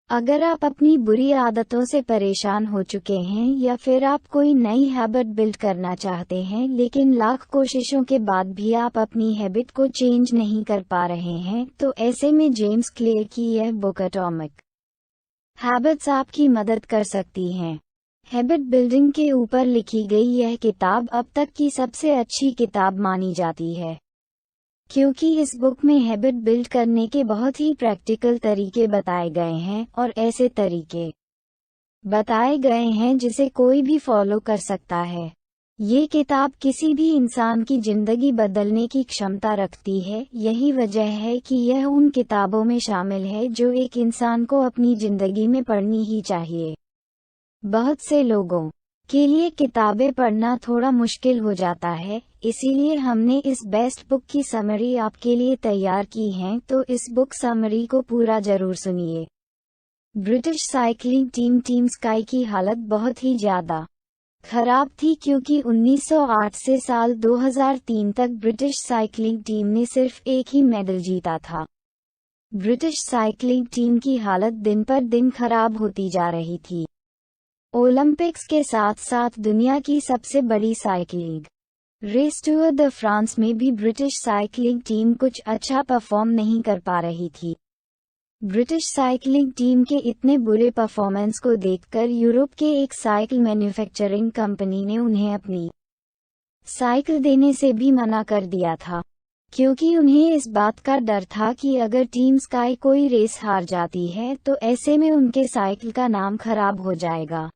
अगर आप अपनी बुरी आदतों से परेशान हो चुके हैं या फिर आप कोई नई हैबिट बिल्ड करना चाहते हैं लेकिन लाख कोशिशों के बाद भी आप अपनी हैबिट को चेंज नहीं कर पा रहे हैं, तो ऐसे में जेम्स क्लियर की यह बुक एटॉमिक हैबिट्स आपकी मदद कर सकती हैं। हैबिट बिल्डिंग के ऊपर लिखी गई यह किताब अब तक की सबसे अच्छी किताब मानी जाती है, क्योंकि इस बुक में हैबिट बिल्ड करने के बहुत ही प्रैक्टिकल तरीके बताए गए हैं और ऐसे तरीके बताए गए हैं जिसे कोई भी फॉलो कर सकता है। ये किताब किसी भी इंसान की जिंदगी बदलने की क्षमता रखती है। यही वजह है कि यह उन किताबों में शामिल है जो एक इंसान को अपनी जिंदगी में पढ़नी ही चाहिए। बहुत से लोगों के लिए किताबें पढ़ना थोड़ा मुश्किल हो जाता है, इसीलिए हमने इस बेस्ट बुक की समरी आपके लिए तैयार की है, तो इस बुक समरी को पूरा जरूर सुनिए। ब्रिटिश साइकिलिंग टीम स्काई की हालत बहुत ही ज्यादा खराब थी, क्योंकि 1908 से साल 2003 तक ब्रिटिश साइकिलिंग टीम ने सिर्फ एक ही मेडल जीता था। ब्रिटिश साइकिलिंग टीम की हालत दिन पर दिन खराब होती जा रही थी। ओलंपिक्स के साथ साथ दुनिया की सबसे बड़ी cycling race Tour de France में भी ब्रिटिश साइकिलिंग टीम कुछ अच्छा परफॉर्म नहीं कर पा रही थी। ब्रिटिश साइकिलिंग टीम के इतने बुरे परफॉर्मेंस को देखकर यूरोप के एक साइकिल मैन्युफैक्चरिंग कंपनी ने उन्हें अपनी साइकिल देने से भी मना कर दिया था, क्योंकि उन्हें इस बात का डर था कि अगर टीम स्काई कोई रेस हार जाती है तो ऐसे में उनके साइकिल का नाम खराब हो जाएगा।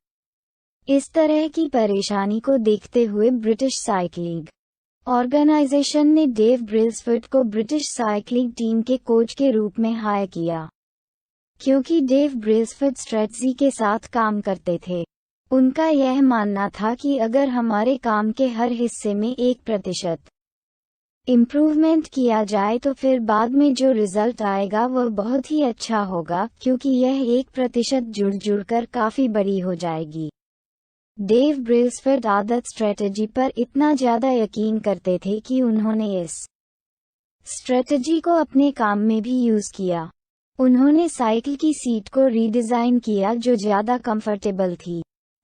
इस तरह की परेशानी को देखते हुए ब्रिटिश साइकिलिंग ऑर्गेनाइजेशन ने डेव ब्रेल्सफोर्ड को ब्रिटिश साइकिलिंग टीम के कोच के रूप में हायर किया, क्योंकि डेव ब्रेल्सफोर्ड स्ट्रेटजी के साथ काम करते थे। उनका यह मानना था कि अगर हमारे काम के हर हिस्से में 1% इम्प्रूवमेंट किया जाए तो फिर बाद में जो रिजल्ट आएगा वह बहुत ही अच्छा होगा, क्योंकि यह 1% जुड़ कर काफी बड़ी हो जाएगी। डेव ब्रेल्सफोर्ड आदत स्ट्रेटजी पर इतना ज्यादा यकीन करते थे कि उन्होंने इस स्ट्रेटजी को अपने काम में भी यूज किया। उन्होंने साइकिल की सीट को रीडिजाइन किया जो ज्यादा कंफर्टेबल थी।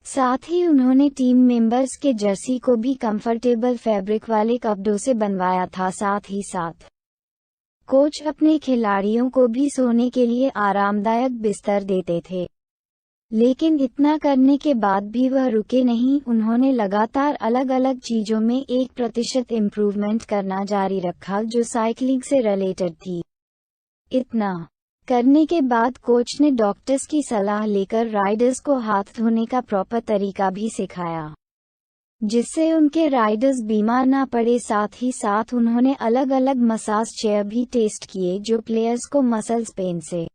साथ ही उन्होंने टीम मेंबर्स के जर्सी को भी कंफर्टेबल फैब्रिक वाले कपड़ों से बनवाया था। साथ ही साथ कोच अपने खिलाड़ियों को भी सोने के लिए आरामदायक बिस्तर देते थे। लेकिन इतना करने के बाद भी वह रुके नहीं। उन्होंने लगातार अलग अलग चीजों में 1% इम्प्रूवमेंट करना जारी रखा जो साइकिलिंग से रिलेटेड थी। इतना करने के बाद कोच ने डॉक्टर्स की सलाह लेकर राइडर्स को हाथ धोने का प्रॉपर तरीका भी सिखाया, जिससे उनके राइडर्स बीमार ना पड़े। साथ ही साथ उन्होंने अलग अलग मसाज चेयर भी टेस्ट किए जो प्लेयर्स को मसल्स पेन से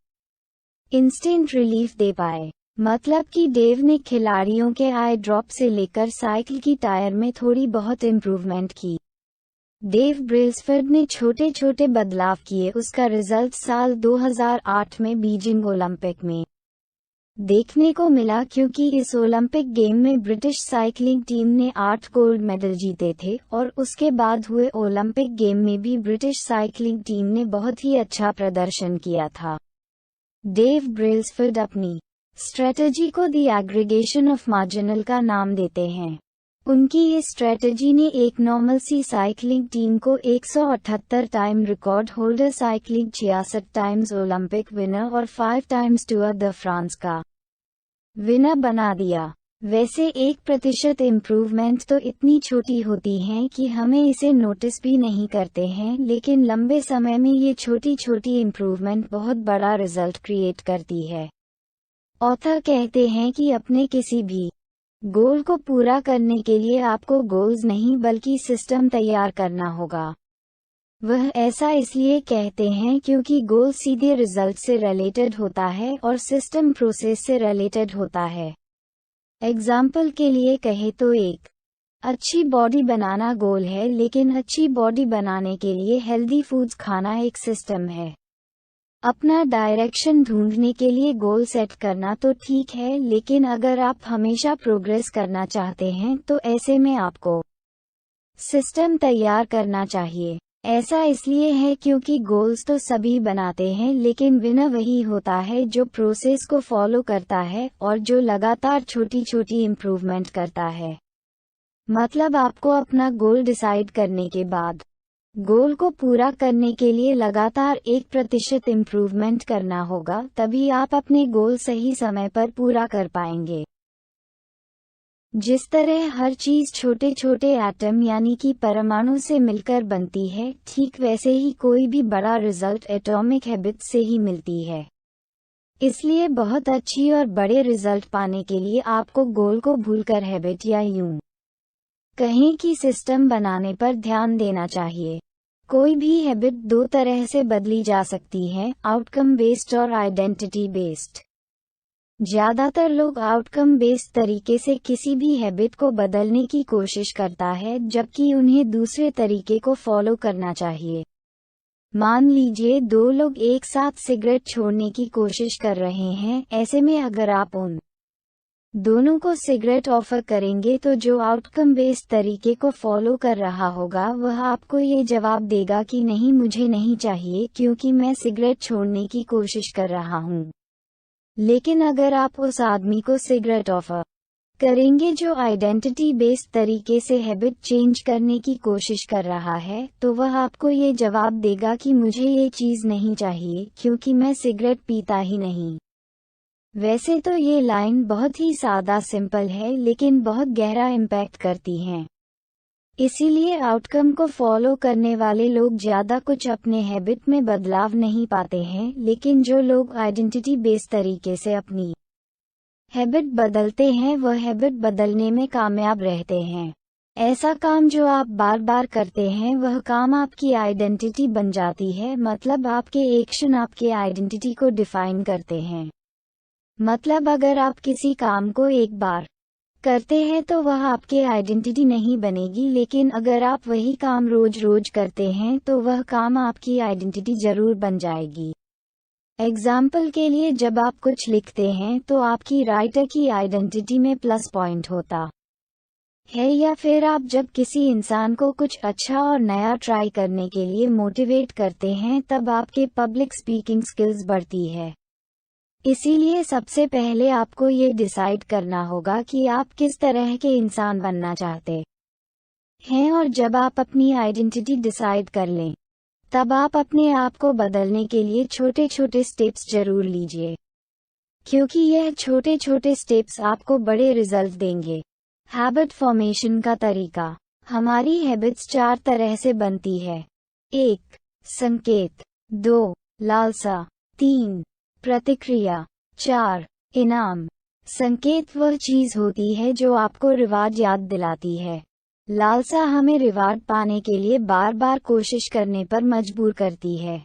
इंस्टेंट रिलीफ दे पाए। मतलब कि डेव ने खिलाड़ियों के आई ड्रॉप से लेकर साइकिल की टायर में थोड़ी बहुत इम्प्रूवमेंट की। डेव ब्रेल्सफोर्ड ने छोटे छोटे बदलाव किए। उसका रिजल्ट साल 2008 में बीजिंग ओलंपिक में देखने को मिला, क्योंकि इस ओलंपिक गेम में ब्रिटिश साइकिलिंग टीम ने 8 गोल्ड मेडल जीते थे और उसके बाद हुए ओलंपिक गेम में भी ब्रिटिश साइकिलिंग टीम ने बहुत ही अच्छा प्रदर्शन किया था। डेव ब्रेल्सफोर्ड अपनी स्ट्रेटजी को द एग्रीगेशन ऑफ मार्जिनल का नाम देते हैं। उनकी इस स्ट्रेटजी ने एक नॉर्मल सी साइकिलिंग टीम को 178 time record holder cycling 66 times Olympic winner और 5 टाइम्स टूर द फ्रांस का विनर बना दिया। वैसे 1% इम्प्रूवमेंट तो इतनी छोटी होती हैं कि हमें इसे नोटिस भी नहीं करते हैं, लेकिन लंबे समय में ये छोटी छोटी इम्प्रूवमेंट बहुत बड़ा रिजल्ट क्रिएट करती है। ऑथर कहते हैं कि अपने किसी भी गोल को पूरा करने के लिए आपको गोल्स नहीं बल्कि सिस्टम तैयार करना होगा। वह ऐसा इसलिए कहते हैं क्योंकि गोल सीधे रिजल्ट से रिलेटेड होता है और सिस्टम प्रोसेस से रिलेटेड होता है। एग्जाम्पल के लिए कहे तो एक अच्छी बॉडी बनाना गोल है, लेकिन अच्छी बॉडी बनाने के लिए हेल्दी फूड्स खाना एक सिस्टम है। अपना डायरेक्शन ढूंढने के लिए गोल सेट करना तो ठीक है, लेकिन अगर आप हमेशा प्रोग्रेस करना चाहते हैं तो ऐसे में आपको सिस्टम तैयार करना चाहिए। ऐसा इसलिए है क्योंकि गोल्स तो सभी बनाते हैं, लेकिन विनर वही होता है जो प्रोसेस को फॉलो करता है और जो लगातार छोटी छोटी इम्प्रूवमेंट करता है। मतलब आपको अपना गोल डिसाइड करने के बाद गोल को पूरा करने के लिए लगातार 1% इम्प्रूवमेंट करना होगा, तभी आप अपने गोल सही समय पर पूरा कर पाएंगे। जिस तरह हर चीज छोटे छोटे एटम यानी कि परमाणु से मिलकर बनती है, ठीक वैसे ही कोई भी बड़ा रिजल्ट एटॉमिक हैबिट से ही मिलती है। इसलिए बहुत अच्छी और बड़े रिजल्ट पाने के लिए आपको गोल को भूलकर हैबिट या यूं कहें कि सिस्टम बनाने पर ध्यान देना चाहिए। कोई भी हैबिट दो तरह से बदली जा सकती है, आउटकम बेस्ड और आइडेंटिटी बेस्ड। ज्यादातर लोग आउटकम बेस्ड तरीके से किसी भी हैबिट को बदलने की कोशिश करता है, जबकि उन्हें दूसरे तरीके को फॉलो करना चाहिए। मान लीजिए दो लोग एक साथ सिगरेट छोड़ने की कोशिश कर रहे हैं। ऐसे में अगर आप उन दोनों को सिगरेट ऑफर करेंगे तो जो आउटकम बेस्ड तरीके को फॉलो कर रहा होगा वह आपको ये जवाब देगा कि नहीं, मुझे नहीं चाहिए क्योंकि मैं सिगरेट छोड़ने की कोशिश कर रहा हूँ। लेकिन अगर आप उस आदमी को सिगरेट ऑफर करेंगे जो आइडेंटिटी बेस्ड तरीके से हैबिट चेंज करने की कोशिश कर रहा है, तो वह आपको ये जवाब देगा कि मुझे ये चीज़ नहीं चाहिए क्योंकि मैं सिगरेट पीता ही नहीं। वैसे तो ये लाइन बहुत ही सादा सिंपल है, लेकिन बहुत गहरा इम्पैक्ट करती हैं। इसीलिए आउटकम को फॉलो करने वाले लोग ज़्यादा कुछ अपने हैबिट में बदलाव नहीं पाते हैं, लेकिन जो लोग आइडेंटिटी बेस्ड तरीके से अपनी हैबिट बदलते हैं वह हैबिट बदलने में कामयाब रहते हैं। ऐसा काम जो आप बार बार करते हैं वह काम आपकी आइडेंटिटी बन जाती है। मतलब आपके एक्शन आपके आइडेंटिटी को डिफाइन करते हैं। मतलब अगर आप किसी काम को एक बार करते हैं तो वह आपके आइडेंटिटी नहीं बनेगी, लेकिन अगर आप वही काम रोज रोज करते हैं तो वह काम आपकी आइडेंटिटी जरूर बन जाएगी। एग्जाम्पल के लिए, जब आप कुछ लिखते हैं तो आपकी राइटर की आइडेंटिटी में प्लस पॉइंट होता है, या फिर आप जब किसी इंसान को कुछ अच्छा और नया ट्राई करने के लिए मोटिवेट करते हैं तब आपके पब्लिक स्पीकिंग स्किल्स बढ़ती है। इसीलिए सबसे पहले आपको ये डिसाइड करना होगा कि आप किस तरह के इंसान बनना चाहते हैं, और जब आप अपनी आइडेंटिटी डिसाइड कर लें तब आप अपने आप को बदलने के लिए छोटे छोटे स्टेप्स जरूर लीजिए, क्योंकि यह छोटे छोटे स्टेप्स आपको बड़े रिजल्ट देंगे। हैबिट फॉर्मेशन का तरीका। हमारी हैबिट्स 4 तरह से बनती है। 1. संकेत। 2. लालसा। 3. प्रतिक्रिया। 4. इनाम। संकेत वह चीज होती है जो आपको रिवार्ड याद दिलाती है। लालसा हमें रिवार्ड पाने के लिए बार बार कोशिश करने पर मजबूर करती है।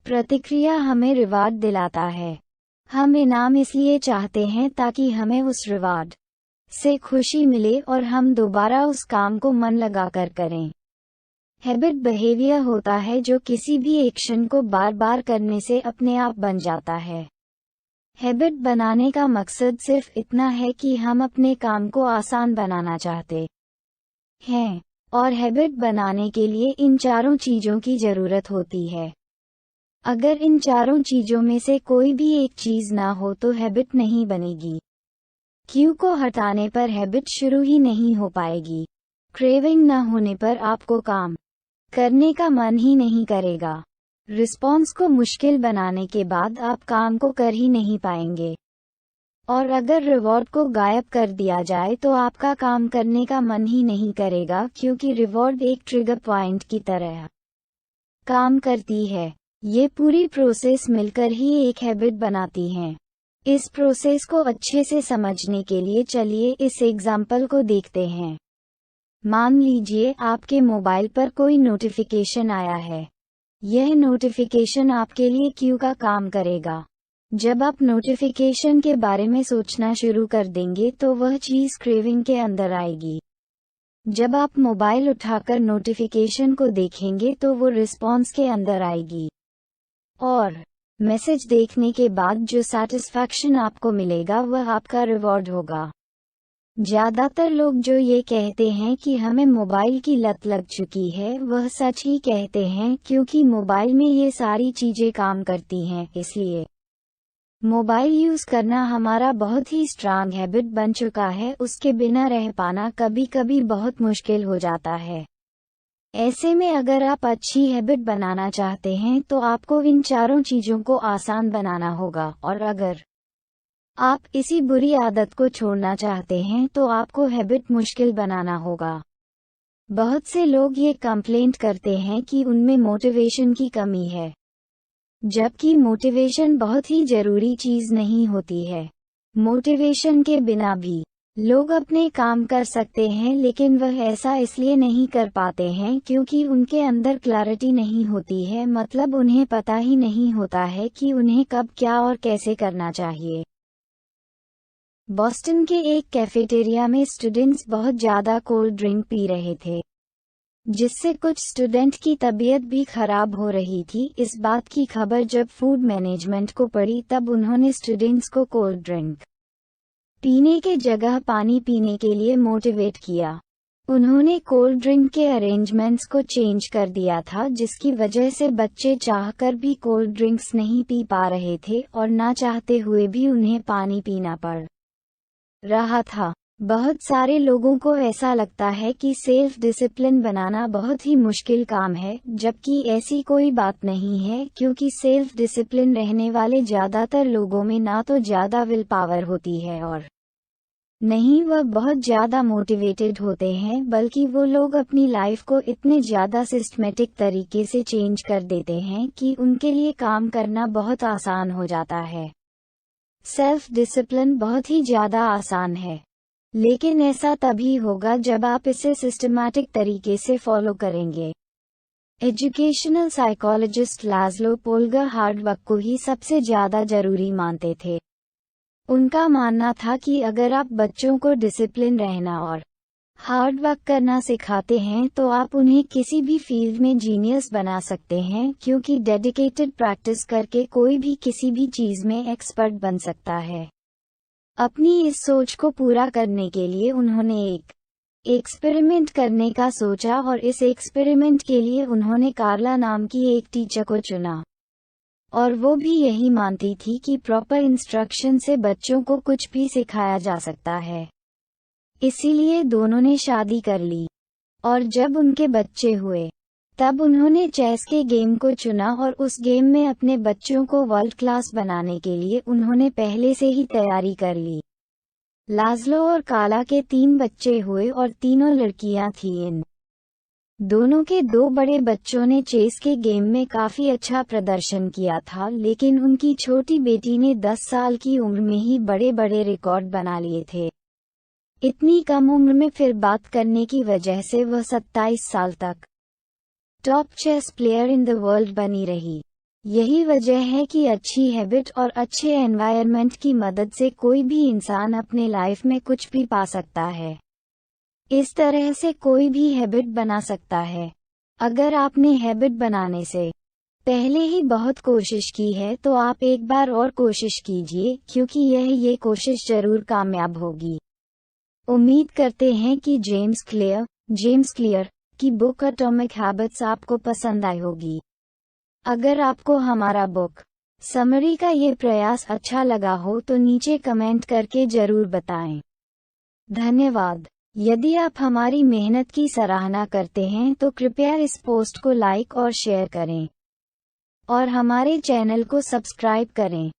प्रतिक्रिया हमें रिवार्ड दिलाता है। हम इनाम इसलिए चाहते हैं ताकि हमें उस रिवार्ड से खुशी मिले और हम दोबारा उस काम को मन लगाकर करें। हैबिट बिहेवियर होता है जो किसी भी एक्शन को बार बार करने से अपने आप बन जाता है। हैबिट बनाने का मकसद सिर्फ इतना है कि हम अपने काम को आसान बनाना चाहते हैं, और हैबिट बनाने के लिए इन चारों चीजों की जरूरत होती है। अगर इन चारों चीजों में से कोई भी एक चीज ना हो तो हैबिट नहीं बनेगी। क्यू को हटाने पर हैबिट शुरू ही नहीं हो पाएगी। क्रेविंग न होने पर आपको काम करने का मन ही नहीं करेगा। रिस्पॉन्स को मुश्किल बनाने के बाद आप काम को कर ही नहीं पाएंगे। और अगर रिवॉर्ड को गायब कर दिया जाए तो आपका काम करने का मन ही नहीं करेगा, क्योंकि रिवॉर्ड एक ट्रिगर पॉइंट की तरह काम करती है। ये पूरी प्रोसेस मिलकर ही एक हैबिट बनाती हैं। इस प्रोसेस को अच्छे से समझने के लिए चलिए इस एग्जाम्पल को देखते हैं। मान लीजिए आपके मोबाइल पर कोई नोटिफिकेशन आया है। यह नोटिफिकेशन आपके लिए क्यू का काम करेगा। जब आप नोटिफिकेशन के बारे में सोचना शुरू कर देंगे तो वह चीज़ क्रेविंग के अंदर आएगी। जब आप मोबाइल उठाकर नोटिफिकेशन को देखेंगे तो वो रिस्पॉन्स के अंदर आएगी, और मैसेज देखने के बाद जो सैटिस्फैक्शन आपको मिलेगा वह आपका रिवॉर्ड होगा। ज्यादातर लोग जो ये कहते हैं कि हमें मोबाइल की लत लग चुकी है, वह सच ही कहते हैं, क्योंकि मोबाइल में ये सारी चीजें काम करती हैं, इसलिए मोबाइल यूज करना हमारा बहुत ही स्ट्रांग हैबिट बन चुका है। उसके बिना रह पाना कभी कभी बहुत मुश्किल हो जाता है। ऐसे में अगर आप अच्छी हैबिट बनाना चाहते हैं तो आपको इन चारों चीजों को आसान बनाना होगा, और अगर आप इसी बुरी आदत को छोड़ना चाहते हैं तो आपको हैबिट मुश्किल बनाना होगा। बहुत से लोग ये कंप्लेंट करते हैं कि उनमें मोटिवेशन की कमी है, जबकि मोटिवेशन बहुत ही जरूरी चीज नहीं होती है। मोटिवेशन के बिना भी लोग अपने काम कर सकते हैं, लेकिन वह ऐसा इसलिए नहीं कर पाते हैं क्योंकि उनके अंदर क्लैरिटी नहीं होती है, मतलब उन्हें पता ही नहीं होता है कि उन्हें कब क्या और कैसे करना चाहिए। बॉस्टन के एक कैफेटेरिया में स्टूडेंट्स बहुत ज्यादा कोल्ड ड्रिंक पी रहे थे, जिससे कुछ स्टूडेंट की तबीयत भी खराब हो रही थी। इस बात की खबर जब फूड मैनेजमेंट को पड़ी तब उन्होंने स्टूडेंट्स को कोल्ड ड्रिंक पीने के जगह पानी पीने के लिए मोटिवेट किया। उन्होंने कोल्ड ड्रिंक के अरेंजमेंट्स को चेंज कर दिया था, जिसकी वजह से बच्चे चाहकर भी कोल्ड ड्रिंक्स नहीं पी पा रहे थे और ना चाहते हुए भी उन्हें पानी पीना पड़ रहा था। बहुत सारे लोगों को ऐसा लगता है कि सेल्फ डिसिप्लिन बनाना बहुत ही मुश्किल काम है, जबकि ऐसी कोई बात नहीं है, क्योंकि सेल्फ डिसिप्लिन रहने वाले ज्यादातर लोगों में ना तो ज्यादा विल पावर होती है और नहीं वह बहुत ज्यादा मोटिवेटेड होते हैं, बल्कि वो लोग अपनी लाइफ को इतने ज्यादा सिस्टमेटिक तरीके से चेंज कर देते हैं कि उनके लिए काम करना बहुत आसान हो जाता है। सेल्फ डिसिप्लिन बहुत ही ज्यादा आसान है, लेकिन ऐसा तभी होगा जब आप इसे सिस्टमैटिक तरीके से फॉलो करेंगे। एजुकेशनल साइकोलॉजिस्ट लाज़लो पोल्गर हार्ड वर्क को ही सबसे ज्यादा जरूरी मानते थे। उनका मानना था कि अगर आप बच्चों को डिसिप्लिन रहना और हार्ड वर्क करना सिखाते हैं तो आप उन्हें किसी भी फील्ड में जीनियस बना सकते हैं, क्योंकि डेडिकेटेड प्रैक्टिस करके कोई भी किसी भी चीज में एक्सपर्ट बन सकता है। अपनी इस सोच को पूरा करने के लिए उन्होंने एक एक्सपेरिमेंट करने का सोचा, और इस एक्सपेरिमेंट के लिए उन्होंने कार्ला नाम की एक टीचर को चुना, और वो भी यही मानती थी कि प्रॉपर इंस्ट्रक्शन से बच्चों को कुछ भी सिखाया जा सकता है। इसीलिए दोनों ने शादी कर ली, और जब उनके बच्चे हुए तब उन्होंने चेस के गेम को चुना, और उस गेम में अपने बच्चों को वर्ल्ड क्लास बनाने के लिए उन्होंने पहले से ही तैयारी कर ली। लाज़लो और काला के 3 बच्चे हुए और तीनों लड़कियां थीं। इन दोनों के 2 बड़े बच्चों ने चेस के गेम में काफी अच्छा प्रदर्शन किया था, लेकिन उनकी छोटी बेटी ने 10 साल की उम्र में ही बड़े बड़े रिकॉर्ड बना लिए थे। इतनी कम उम्र में फिर बात करने की वजह से वह 27 साल तक top chess player in the world बनी रही। यही वजह है कि अच्छी हैबिट और अच्छे एनवायरनमेंट की मदद से कोई भी इंसान अपने लाइफ में कुछ भी पा सकता है। इस तरह से कोई भी हैबिट बना सकता है। अगर आपने हैबिट बनाने से पहले ही बहुत कोशिश की है तो आप एक बार और कोशिश कीजिए, क्योंकि ये कोशिश जरूर कामयाब होगी। उम्मीद करते हैं कि जेम्स क्लियर की बुक एटॉमिक हैबिट्स आपको पसंद आई होगी। अगर आपको हमारा बुक समरी का ये प्रयास अच्छा लगा हो तो नीचे कमेंट करके जरूर बताएं। धन्यवाद। यदि आप हमारी मेहनत की सराहना करते हैं तो कृपया इस पोस्ट को लाइक और शेयर करें, और हमारे चैनल को सब्सक्राइब करें।